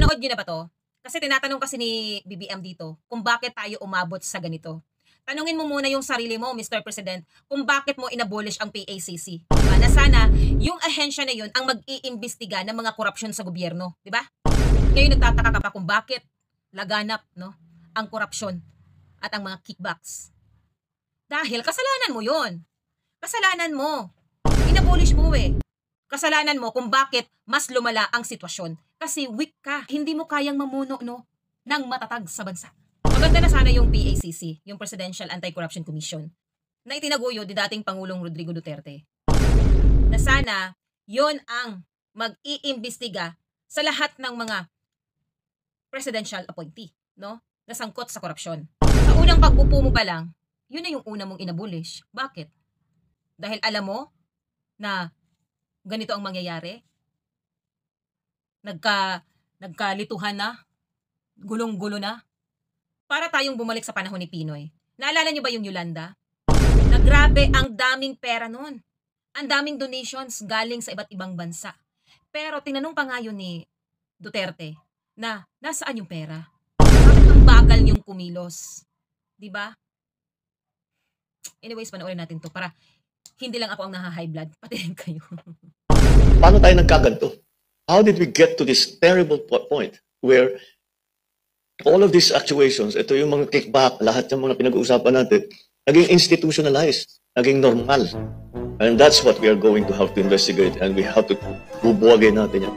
Napanood niyo na ba 'to? Kasi tinatanong kasi ni BBM dito kung bakit tayo umabot sa ganito. Tanungin mo muna yung sarili mo, Mr. President, kung bakit mo inabolish ang PACC. Diba? Na sana yung ahensya na yun ang mag-iimbestiga ng mga korupsyon sa gobyerno. Di ba? Ngayon nagtataka ka pa kung bakit laganap no, ang korupsyon at ang mga kickbacks. Dahil kasalanan mo yun. Kasalanan mo. Inabolish mo eh. Kasalanan mo kung bakit mas lumala ang sitwasyon. Kasi weak ka. Hindi mo kayang mamuno no, ng matatag sa bansa. Maganda na sana yung PACC, yung Presidential Anti-Corruption Commission, na itinaguyod ni dating Pangulong Rodrigo Duterte. Na sana, yon ang mag-iimbestiga sa lahat ng mga presidential appointee, no? Na sangkot sa korupsyon. Sa unang pag-upo mo pa lang, yun na yung una mong inabolish. Bakit? Dahil alam mo na ganito ang mangyayari? Nagkalituhan na? Gulong-gulo na? Para tayong bumalik sa panahon ni Pinoy. Naalala niyo ba yung Yolanda? Na grabe ang daming pera nun. Ang daming donations galing sa iba't ibang bansa. Pero tinanong pa nga yun ni Duterte na nasaan yung pera? Bakit ang bagal yung kumilos? Diba? Anyways, panoorin natin to para hindi lang ako ang naha-high blood, pati rin kayo. Paano tayo nagkaganto? How did we get to this terrible point where all of these actuations, ito yung mga kickback, lahat ng mga pinag-uusapan natin, naging institutionalized, naging normal. And that's what we are going to have to investigate and we have to bubuwagin natin yan.